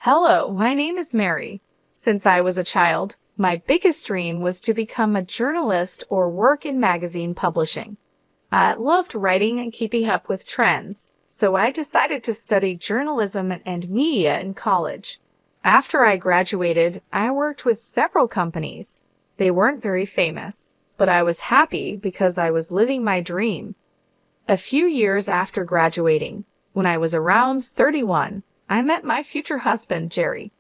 Hello, my name is Mary. Since I was a child, my biggest dream was to become a journalist or work in magazine publishing. I loved writing and keeping up with trends, so I decided to study journalism and media in college. After I graduated, I worked with several companies. They weren't very famous, but I was happy because I was living my dream. A few years after graduating, when I was around 31, I met my future husband, Jerry.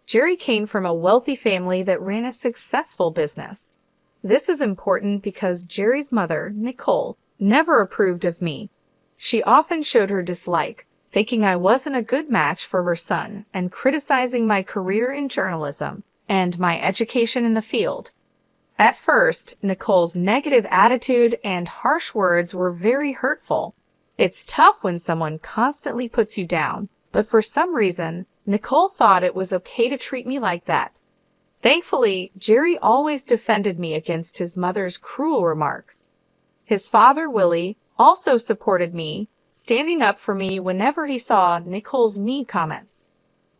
Jerry came from a wealthy family that ran a successful business. This is important because Jerry's mother, Nicole, never approved of me. She often showed her dislike, thinking I wasn't a good match for her son and criticizing my career in journalism and my education in the field. At first, Nicole's negative attitude and harsh words were very hurtful. It's tough when someone constantly puts you down, but for some reason, Nicole thought it was okay to treat me like that. Thankfully, Jerry always defended me against his mother's cruel remarks. His father, Willie, also supported me, standing up for me whenever he saw Nicole's mean comments.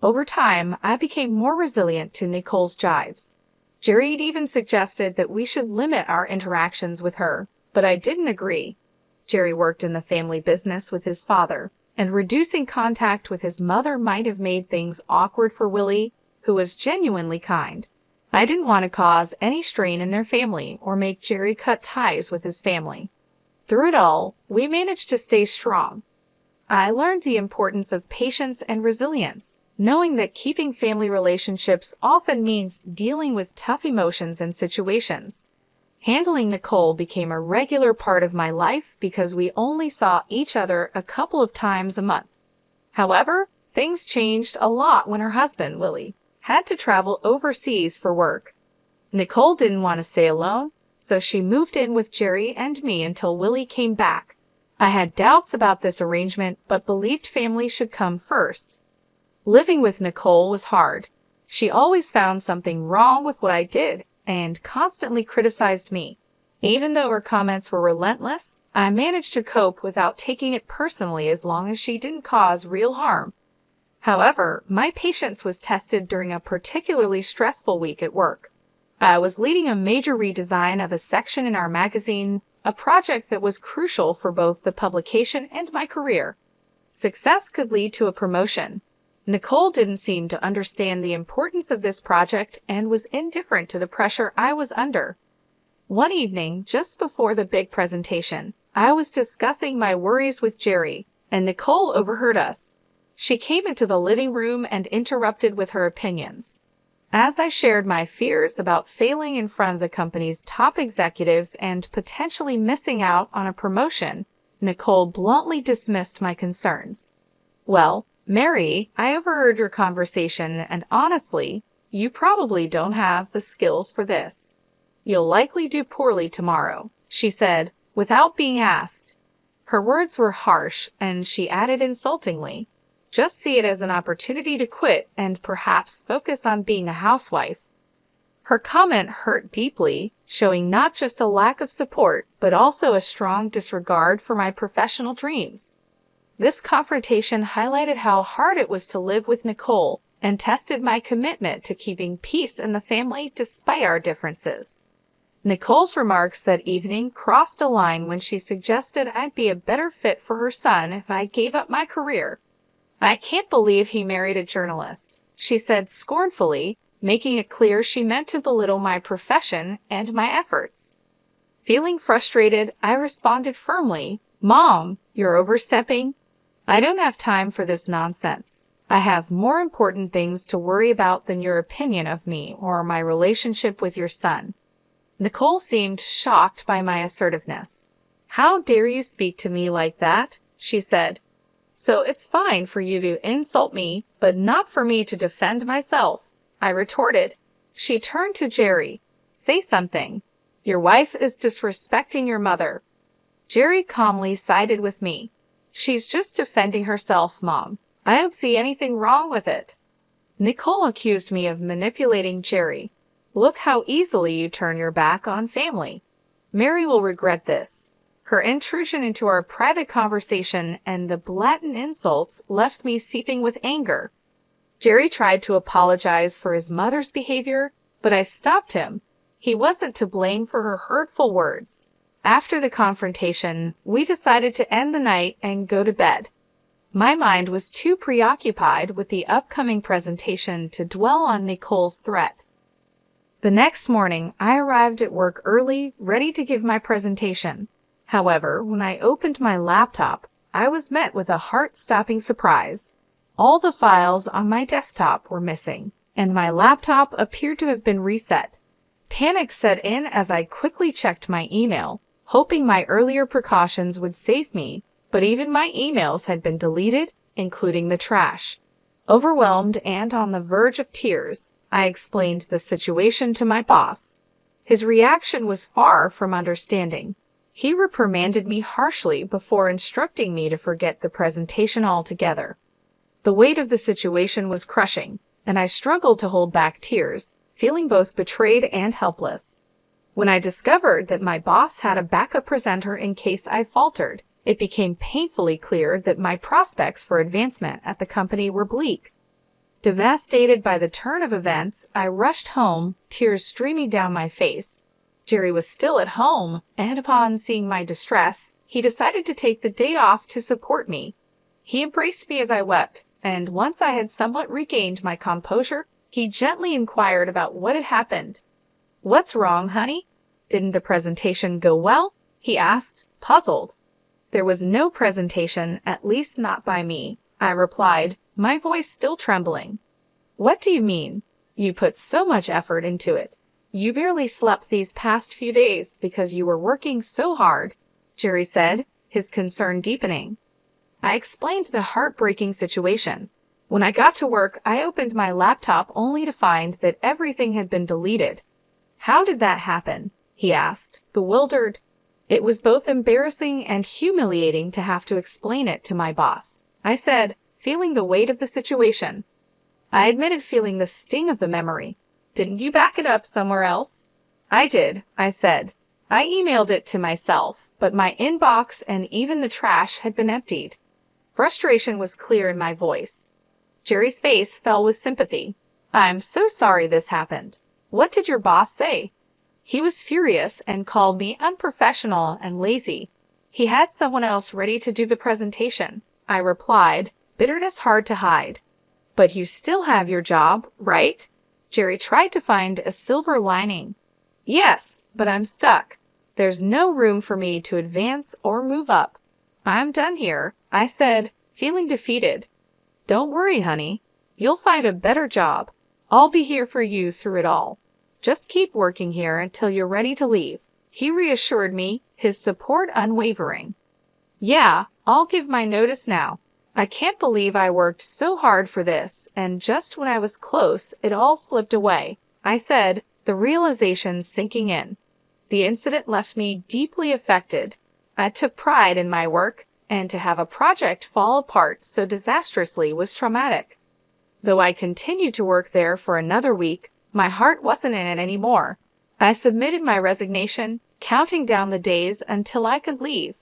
Over time, I became more resilient to Nicole's jibes. Jerry even suggested that we should limit our interactions with her, but I didn't agree. Jerry worked in the family business with his father, and reducing contact with his mother might have made things awkward for Willie, who was genuinely kind. I didn't want to cause any strain in their family or make Jerry cut ties with his family. Through it all, we managed to stay strong. I learned the importance of patience and resilience, knowing that keeping family relationships often means dealing with tough emotions and situations. Handling Nicole became a regular part of my life because we only saw each other a couple of times a month. However, things changed a lot when her husband, Willie, had to travel overseas for work. Nicole didn't want to stay alone, so she moved in with Jerry and me until Willie came back. I had doubts about this arrangement, but believed family should come first. Living with Nicole was hard. She always found something wrong with what I did and constantly criticized me. Even though her comments were relentless, I managed to cope without taking it personally as long as she didn't cause real harm. However, my patience was tested during a particularly stressful week at work. I was leading a major redesign of a section in our magazine, a project that was crucial for both the publication and my career. Success could lead to a promotion. Nicole didn't seem to understand the importance of this project and was indifferent to the pressure I was under. One evening, just before the big presentation, I was discussing my worries with Jerry, and Nicole overheard us. She came into the living room and interrupted with her opinions. As I shared my fears about failing in front of the company's top executives and potentially missing out on a promotion, Nicole bluntly dismissed my concerns. "Well, Mary, I overheard your conversation, and honestly, you probably don't have the skills for this. You'll likely do poorly tomorrow," she said, without being asked. Her words were harsh, and she added insultingly, "Just see it as an opportunity to quit and perhaps focus on being a housewife." Her comment hurt deeply, showing not just a lack of support, but also a strong disregard for my professional dreams. This confrontation highlighted how hard it was to live with Nicole and tested my commitment to keeping peace in the family despite our differences. Nicole's remarks that evening crossed a line when she suggested I'd be a better fit for her son if I gave up my career. "I can't believe he married a journalist," she said scornfully, making it clear she meant to belittle my profession and my efforts. Feeling frustrated, I responded firmly, "Mom, you're overstepping. I don't have time for this nonsense. I have more important things to worry about than your opinion of me or my relationship with your son." Nicole seemed shocked by my assertiveness. "How dare you speak to me like that?" she said. "So it's fine for you to insult me, but not for me to defend myself," I retorted. She turned to Jerry. "Say something. Your wife is disrespecting your mother." Jerry calmly sided with me. "She's just defending herself, Mom. I don't see anything wrong with it." Nicole accused me of manipulating Jerry. "Look how easily you turn your back on family. Mary will regret this." Her intrusion into our private conversation and the blatant insults left me seething with anger. Jerry tried to apologize for his mother's behavior, but I stopped him. He wasn't to blame for her hurtful words. After the confrontation, we decided to end the night and go to bed. My mind was too preoccupied with the upcoming presentation to dwell on Nicole's threat. The next morning, I arrived at work early, ready to give my presentation. However, when I opened my laptop, I was met with a heart-stopping surprise. All the files on my desktop were missing, and my laptop appeared to have been reset. Panic set in as I quickly checked my email, hoping my earlier precautions would save me, but even my emails had been deleted, including the trash. Overwhelmed and on the verge of tears, I explained the situation to my boss. His reaction was far from understanding. He reprimanded me harshly before instructing me to forget the presentation altogether. The weight of the situation was crushing, and I struggled to hold back tears, feeling both betrayed and helpless. When I discovered that my boss had a backup presenter in case I faltered, it became painfully clear that my prospects for advancement at the company were bleak. Devastated by the turn of events, I rushed home, tears streaming down my face. Jerry was still at home, and upon seeing my distress, he decided to take the day off to support me. He embraced me as I wept, and once I had somewhat regained my composure, he gently inquired about what had happened. "What's wrong, honey? Didn't the presentation go well?" he asked, puzzled. "There was no presentation, at least not by me," I replied, my voice still trembling. "What do you mean? You put so much effort into it. You barely slept these past few days because you were working so hard," Jerry said, his concern deepening. I explained the heartbreaking situation. When I got to work, I opened my laptop only to find that everything had been deleted. "How did that happen?" he asked, bewildered. It was both embarrassing and humiliating to have to explain it to my boss, I said, feeling the weight of the situation. I admitted feeling the sting of the memory. "Didn't you back it up somewhere else?" "I did," I said. "I emailed it to myself, but my inbox and even the trash had been emptied." Frustration was clear in my voice. Jerry's face fell with sympathy. "I'm so sorry this happened. What did your boss say?" "He was furious and called me unprofessional and lazy. He had someone else ready to do the presentation," I replied, bitterness hard to hide. "But you still have your job, right?" Jerry tried to find a silver lining. "Yes, but I'm stuck. There's no room for me to advance or move up. I'm done here," I said, feeling defeated. "Don't worry, honey. You'll find a better job. I'll be here for you through it all. Just keep working here until you're ready to leave," he reassured me, his support unwavering. "Yeah, I'll give my notice now. I can't believe I worked so hard for this, and just when I was close, it all slipped away," I said, the realization sinking in. The incident left me deeply affected. I took pride in my work, and to have a project fall apart so disastrously was traumatic. Though I continued to work there for another week, my heart wasn't in it anymore. I submitted my resignation, counting down the days until I could leave.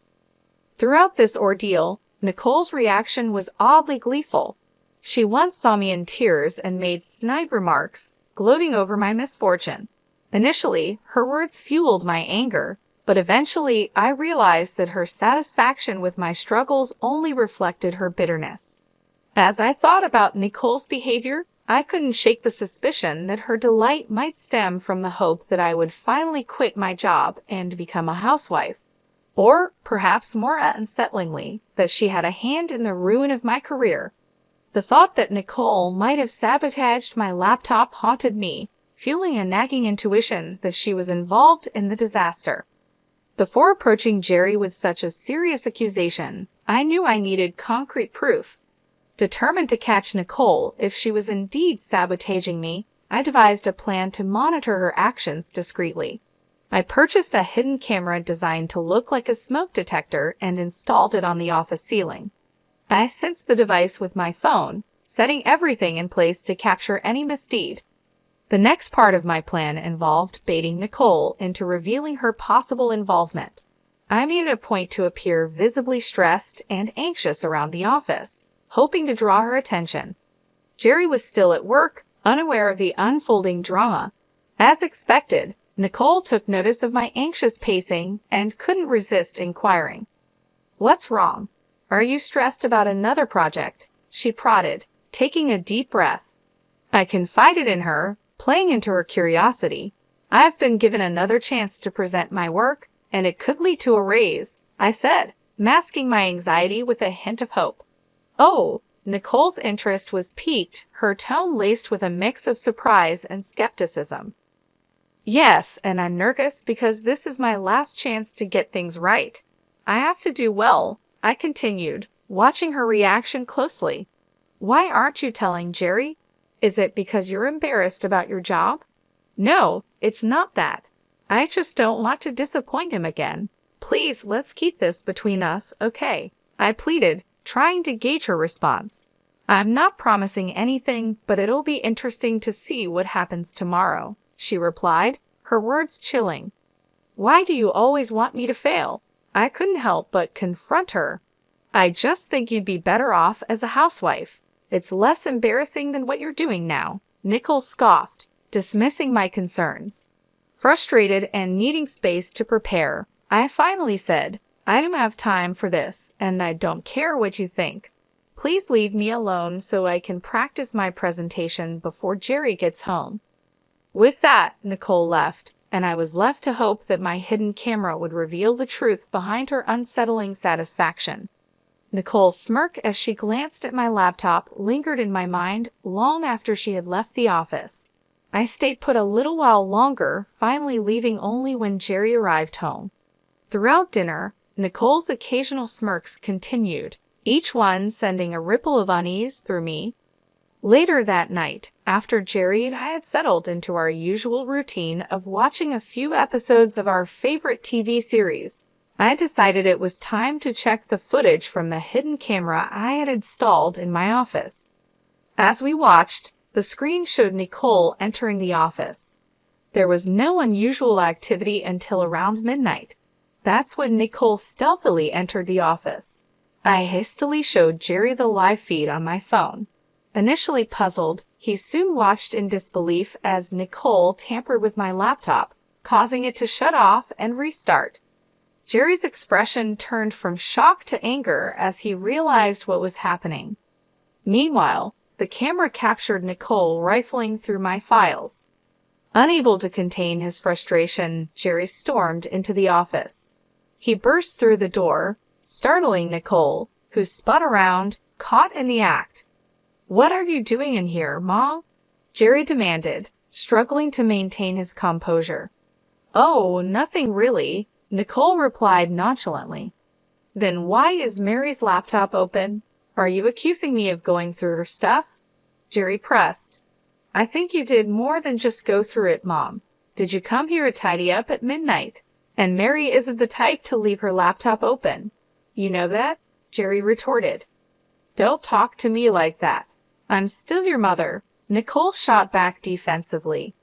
Throughout this ordeal, Nicole's reaction was oddly gleeful. She once saw me in tears and made snide remarks, gloating over my misfortune. Initially, her words fueled my anger, but eventually I realized that her satisfaction with my struggles only reflected her bitterness. As I thought about Nicole's behavior, I couldn't shake the suspicion that her delight might stem from the hope that I would finally quit my job and become a housewife. Or, perhaps more unsettlingly, that she had a hand in the ruin of my career. The thought that Nicole might have sabotaged my laptop haunted me, fueling a nagging intuition that she was involved in the disaster. Before approaching Jerry with such a serious accusation, I knew I needed concrete proof. Determined to catch Nicole if she was indeed sabotaging me, I devised a plan to monitor her actions discreetly. I purchased a hidden camera designed to look like a smoke detector and installed it on the office ceiling. I sensed the device with my phone, setting everything in place to capture any misdeed. The next part of my plan involved baiting Nicole into revealing her possible involvement. I made it a point to appear visibly stressed and anxious around the office, hoping to draw her attention. Jerry was still at work, unaware of the unfolding drama. As expected, Nicole took notice of my anxious pacing and couldn't resist inquiring. "What's wrong? Are you stressed about another project?" she prodded, taking a deep breath. I confided in her, playing into her curiosity. "I've been given another chance to present my work, and it could lead to a raise," I said, masking my anxiety with a hint of hope. "Oh," Nicole's interest was piqued, her tone laced with a mix of surprise and skepticism. "Yes, and I'm nervous because this is my last chance to get things right. I have to do well," I continued, watching her reaction closely. "Why aren't you telling Jerry? Is it because you're embarrassed about your job?" "No, it's not that. I just don't want to disappoint him again. Please, let's keep this between us, okay?" I pleaded, trying to gauge her response. "I'm not promising anything, but it'll be interesting to see what happens tomorrow," she replied, her words chilling. "Why do you always want me to fail?" I couldn't help but confront her. "I just think you'd be better off as a housewife. It's less embarrassing than what you're doing now," Nicole scoffed, dismissing my concerns. Frustrated and needing space to prepare, I finally said, "I don't have time for this, and I don't care what you think. Please leave me alone so I can practice my presentation before Jerry gets home." With that, Nicole left, and I was left to hope that my hidden camera would reveal the truth behind her unsettling satisfaction. Nicole's smirk as she glanced at my laptop lingered in my mind long after she had left the office. I stayed put a little while longer, finally leaving only when Jerry arrived home. Throughout dinner, Nicole's occasional smirks continued, each one sending a ripple of unease through me. Later that night, after Jerry and I had settled into our usual routine of watching a few episodes of our favorite TV series, I decided it was time to check the footage from the hidden camera I had installed in my office. As we watched, the screen showed Nicole entering the office. There was no unusual activity until around midnight. That's when Nicole stealthily entered the office. I hastily showed Jerry the live feed on my phone. Initially puzzled, he soon watched in disbelief as Nicole tampered with my laptop, causing it to shut off and restart. Jerry's expression turned from shock to anger as he realized what was happening. Meanwhile, the camera captured Nicole rifling through my files. Unable to contain his frustration, Jerry stormed into the office. He burst through the door, startling Nicole, who spun around, caught in the act. "What are you doing in here, Mom?" Jerry demanded, struggling to maintain his composure. "Oh, nothing really," Nicole replied nonchalantly. "Then why is Mary's laptop open? Are you accusing me of going through her stuff?" Jerry pressed. "I think you did more than just go through it, Mom. Did you come here to tidy up at midnight? And Mary isn't the type to leave her laptop open. You know that?" Jerry retorted. "Don't talk to me like that. I'm still your mother," Nicole shot back defensively.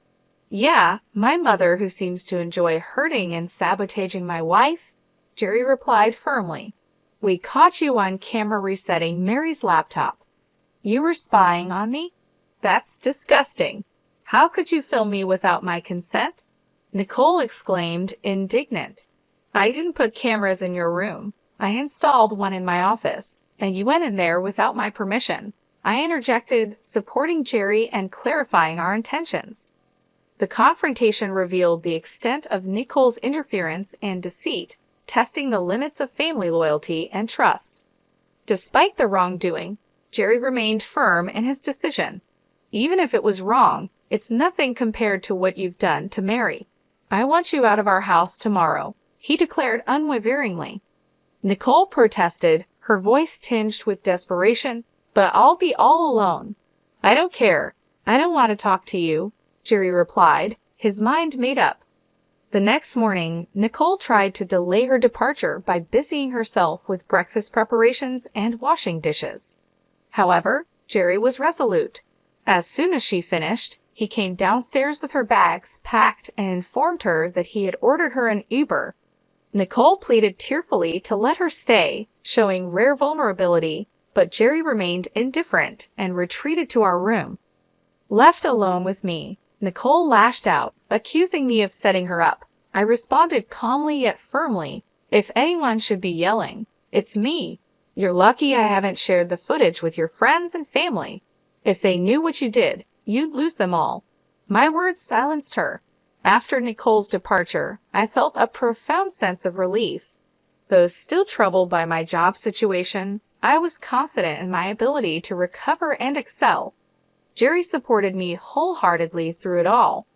"Yeah, my mother who seems to enjoy hurting and sabotaging my wife?" Jerry replied firmly. "We caught you on camera resetting Mary's laptop. You were spying on me? That's disgusting. How could you film me without my consent?" Nicole exclaimed, indignant. "I didn't put cameras in your room. I installed one in my office, and you went in there without my permission," I interjected, supporting Jerry and clarifying our intentions. The confrontation revealed the extent of Nicole's interference and deceit, testing the limits of family loyalty and trust. Despite the wrongdoing, Jerry remained firm in his decision. "Even if it was wrong, it's nothing compared to what you've done to Mary. I want you out of our house tomorrow," he declared unwaveringly. Nicole protested, her voice tinged with desperation, "But I'll be all alone." "I don't care. I don't want to talk to you," Jerry replied, his mind made up. The next morning, Nicole tried to delay her departure by busying herself with breakfast preparations and washing dishes. However, Jerry was resolute. As soon as she finished, he came downstairs with her bags packed and informed her that he had ordered her an Uber. Nicole pleaded tearfully to let her stay, showing rare vulnerability, but Jerry remained indifferent and retreated to our room. Left alone with me, Nicole lashed out, accusing me of setting her up. I responded calmly yet firmly, "If anyone should be yelling, it's me. You're lucky I haven't shared the footage with your friends and family. If they knew what you did, you'd lose them all." My words silenced her. After Nicole's departure, I felt a profound sense of relief. Though still troubled by my job situation, I was confident in my ability to recover and excel. Jerry supported me wholeheartedly through it all.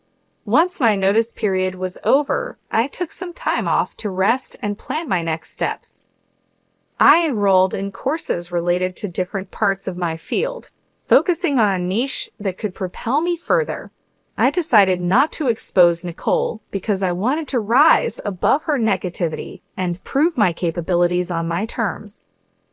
Once my notice period was over, I took some time off to rest and plan my next steps. I enrolled in courses related to different parts of my field, focusing on a niche that could propel me further. I decided not to expose Nicole because I wanted to rise above her negativity and prove my capabilities on my terms.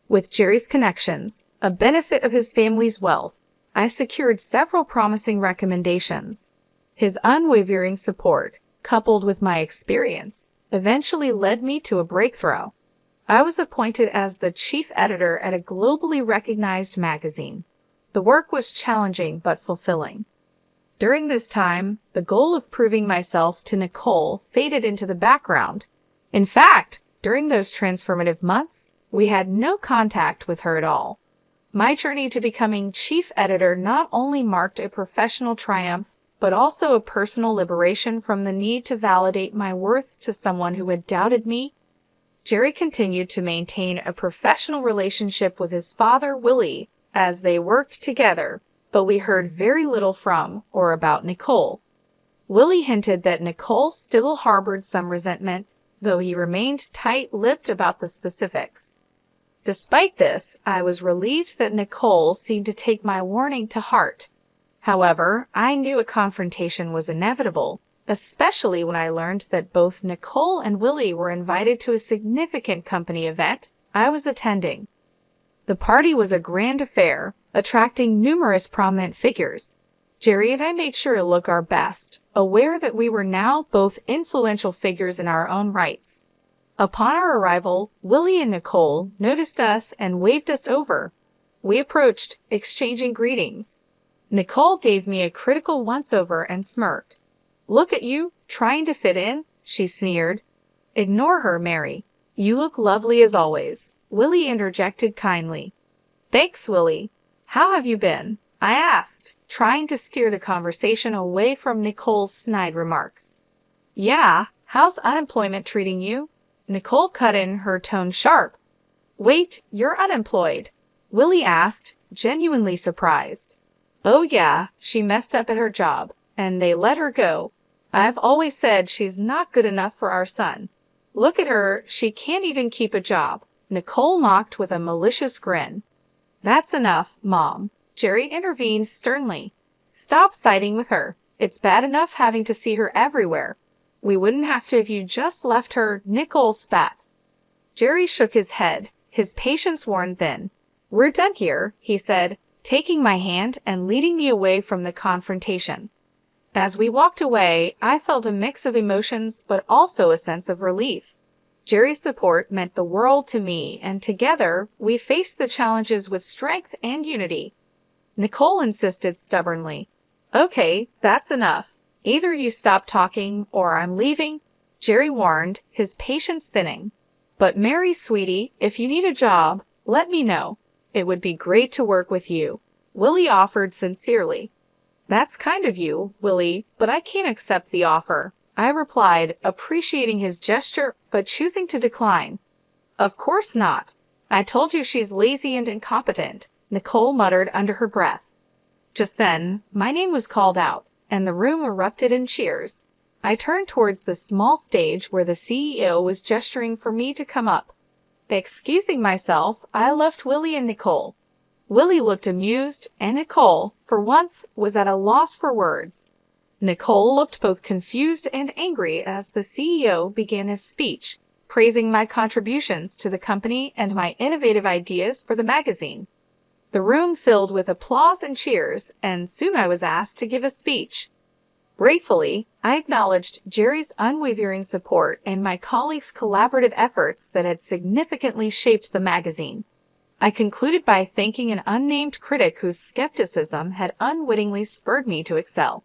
With Jerry's connections, a benefit of his family's wealth, I secured several promising recommendations. His unwavering support, coupled with my experience, eventually led me to a breakthrough. I was appointed as the chief editor at a globally recognized magazine. The work was challenging but fulfilling. During this time, the goal of proving myself to Nicole faded into the background. In fact, during those transformative months, we had no contact with her at all. My journey to becoming chief editor not only marked a professional triumph, but also a personal liberation from the need to validate my worth to someone who had doubted me. Jerry continued to maintain a professional relationship with his father, Willie, as they worked together, but we heard very little from or about Nicole. Willie hinted that Nicole still harbored some resentment, though he remained tight-lipped about the specifics. Despite this, I was relieved that Nicole seemed to take my warning to heart. However, I knew a confrontation was inevitable, especially when I learned that both Nicole and Willie were invited to a significant company event I was attending. The party was a grand affair, attracting numerous prominent figures. Jerry and I made sure to look our best, aware that we were now both influential figures in our own rights. Upon our arrival, Willie and Nicole noticed us and waved us over. We approached, exchanging greetings. Nicole gave me a critical once-over and smirked. "Look at you, trying to fit in," she sneered. "Ignore her, Mary. You look lovely as always," Willie interjected kindly. "Thanks, Willie. How have you been?" I asked, trying to steer the conversation away from Nicole's snide remarks. "Yeah, how's unemployment treating you?" Nicole cut in, her tone sharp. "Wait, you're unemployed?" Willie asked, genuinely surprised. "Oh yeah, she messed up at her job, and they let her go. I've always said she's not good enough for our son. Look at her, she can't even keep a job," Nicole mocked with a malicious grin. "That's enough, Mom," Jerry intervened sternly. "Stop siding with her. It's bad enough having to see her everywhere. We wouldn't have to if you just left her," Nicole spat. Jerry shook his head, his patience worn thin. "We're done here," he said, taking my hand and leading me away from the confrontation. As we walked away, I felt a mix of emotions but also a sense of relief. Jerry's support meant the world to me, and together, we faced the challenges with strength and unity. Nicole insisted stubbornly. "Okay, that's enough. Either you stop talking or I'm leaving," Jerry warned, his patience thinning. "But Mary, sweetie, if you need a job, let me know. It would be great to work with you," Willie offered sincerely. "That's kind of you, Willie, but I can't accept the offer," I replied, appreciating his gesture but choosing to decline. "Of course not. I told you she's lazy and incompetent," Nicole muttered under her breath. Just then, my name was called out, and the room erupted in cheers. I turned towards the small stage where the CEO was gesturing for me to come up. Excusing myself, I left Willie and Nicole. Willie looked amused, and Nicole, for once, was at a loss for words. Nicole looked both confused and angry as the CEO began his speech, praising my contributions to the company and my innovative ideas for the magazine. The room filled with applause and cheers, and soon I was asked to give a speech. Gratefully, I acknowledged Jerry's unwavering support and my colleagues' collaborative efforts that had significantly shaped the magazine. I concluded by thanking an unnamed critic whose skepticism had unwittingly spurred me to excel.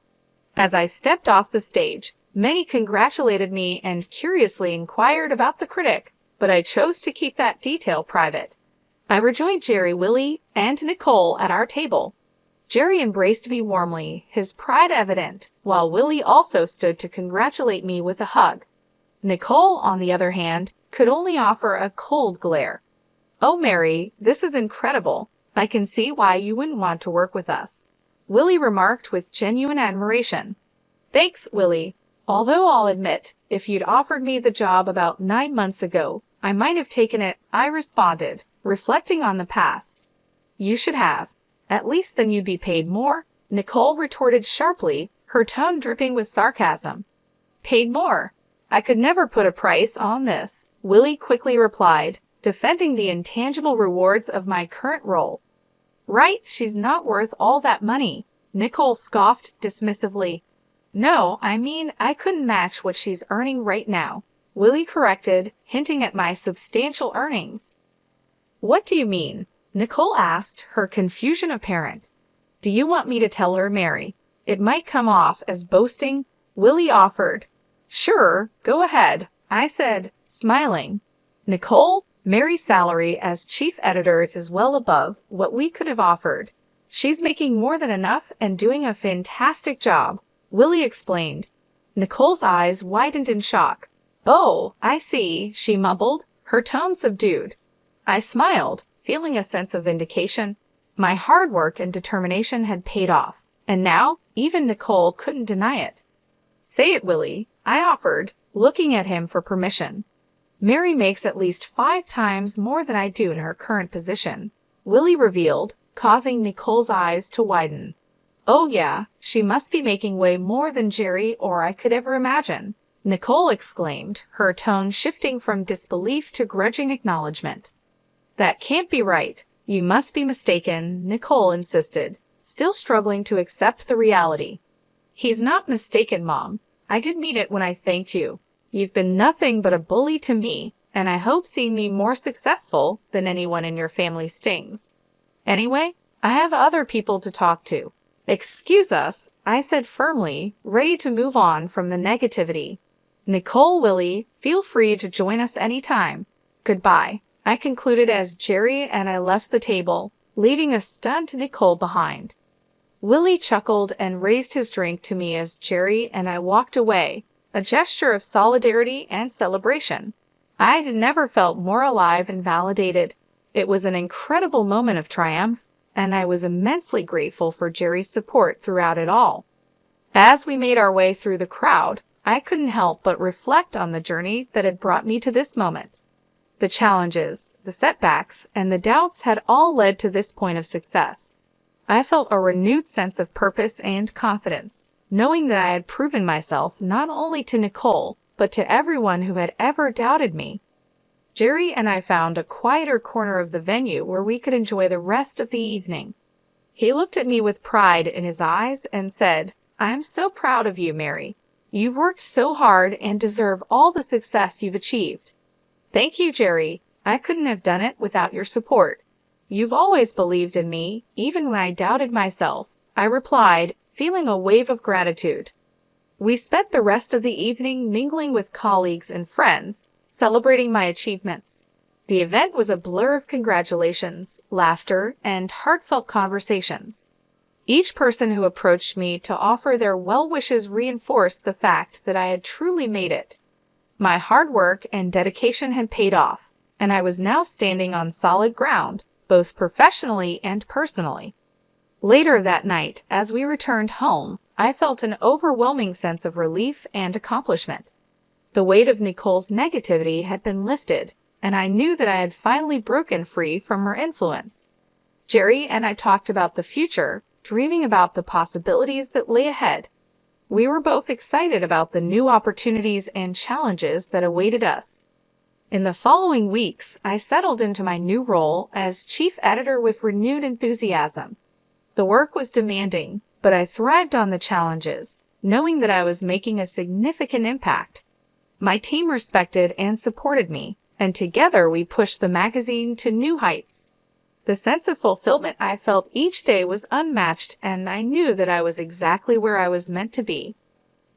As I stepped off the stage, many congratulated me and curiously inquired about the critic, but I chose to keep that detail private. I rejoined Jerry, Willie, and Nicole at our table. Jerry embraced me warmly, his pride evident, while Willie also stood to congratulate me with a hug. Nicole, on the other hand, could only offer a cold glare. "Oh, Mary, this is incredible. I can see why you wouldn't want to work with us," Willie remarked with genuine admiration. "Thanks, Willie. Although I'll admit, if you'd offered me the job about 9 months ago, I might have taken it," I responded, reflecting on the past. "You should have. At least then you'd be paid more," Nicole retorted sharply, her tone dripping with sarcasm. "Paid more? I could never put a price on this," Willie quickly replied, defending the intangible rewards of my current role. "Right, she's not worth all that money," Nicole scoffed dismissively. "No, I mean I couldn't match what she's earning right now," Willie corrected, hinting at my substantial earnings. "What do you mean?" Nicole asked, her confusion apparent. "Do you want me to tell her, Mary? It might come off as boasting," Willie offered. "Sure, go ahead," I said, smiling. "Nicole, Mary's salary as chief editor is well above what we could have offered. She's making more than enough and doing a fantastic job," Willie explained. Nicole's eyes widened in shock. "Oh, I see," she mumbled, her tone subdued. I smiled, feeling a sense of vindication. My hard work and determination had paid off, and now even Nicole couldn't deny it. "Say it, Willie," I offered, looking at him for permission. "Mary makes at least 5 times more than I do in her current position," Willie revealed, causing Nicole's eyes to widen. "Oh yeah, she must be making way more than Jerry or I could ever imagine," Nicole exclaimed, her tone shifting from disbelief to grudging acknowledgement. "That can't be right. You must be mistaken," Nicole insisted, still struggling to accept the reality. "He's not mistaken, Mom. I did mean it when I thanked you. You've been nothing but a bully to me, and I hope seeing me more successful than anyone in your family stings. Anyway, I have other people to talk to." "Excuse us," I said firmly, ready to move on from the negativity. "Nicole, Willie, feel free to join us anytime. Goodbye," I concluded as Jerry and I left the table, leaving a stunned Nicole behind. Willie chuckled and raised his drink to me as Jerry and I walked away, a gesture of solidarity and celebration. I had never felt more alive and validated. It was an incredible moment of triumph, and I was immensely grateful for Jerry's support throughout it all. As we made our way through the crowd, I couldn't help but reflect on the journey that had brought me to this moment. The challenges, the setbacks, and the doubts had all led to this point of success. I felt a renewed sense of purpose and confidence, knowing that I had proven myself not only to Nicole, but to everyone who had ever doubted me. Jerry and I found a quieter corner of the venue where we could enjoy the rest of the evening. He looked at me with pride in his eyes and said, "I'm so proud of you, Mary. You've worked so hard and deserve all the success you've achieved." "Thank you, Jerry. I couldn't have done it without your support. You've always believed in me, even when I doubted myself," I replied, feeling a wave of gratitude. We spent the rest of the evening mingling with colleagues and friends, celebrating my achievements. The event was a blur of congratulations, laughter, and heartfelt conversations. Each person who approached me to offer their well wishes reinforced the fact that I had truly made it. My hard work and dedication had paid off, and I was now standing on solid ground, both professionally and personally. Later that night, as we returned home, I felt an overwhelming sense of relief and accomplishment. The weight of Nicole's negativity had been lifted, and I knew that I had finally broken free from her influence. Jerry and I talked about the future, dreaming about the possibilities that lay ahead. We were both excited about the new opportunities and challenges that awaited us. In the following weeks, I settled into my new role as chief editor with renewed enthusiasm. The work was demanding, but I thrived on the challenges, knowing that I was making a significant impact. My team respected and supported me, and together we pushed the magazine to new heights. The sense of fulfillment I felt each day was unmatched, and I knew that I was exactly where I was meant to be.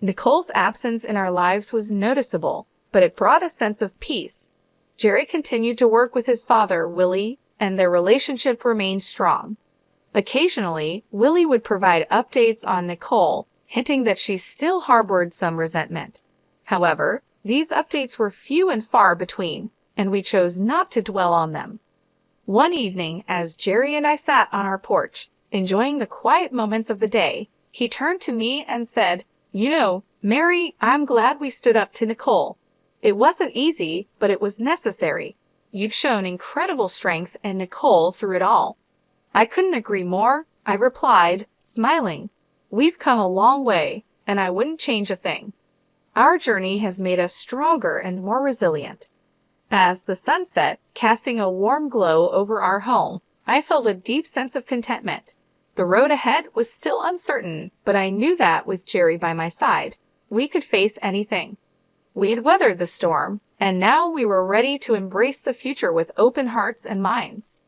Nicole's absence in our lives was noticeable, but it brought a sense of peace. Jerry continued to work with his father, Willie, and their relationship remained strong. Occasionally, Willie would provide updates on Nicole, hinting that she still harbored some resentment. However, these updates were few and far between, and we chose not to dwell on them. One evening, as Jerry and I sat on our porch, enjoying the quiet moments of the day, he turned to me and said, "You know, Mary, I'm glad we stood up to Nicole. It wasn't easy, but it was necessary. You've shown incredible strength and Nicole through it all." "I couldn't agree more," I replied, smiling. "We've come a long way, and I wouldn't change a thing. Our journey has made us stronger and more resilient." As the sun set, casting a warm glow over our home, I felt a deep sense of contentment. The road ahead was still uncertain, but I knew that with Jerry by my side, we could face anything. We had weathered the storm, and now we were ready to embrace the future with open hearts and minds.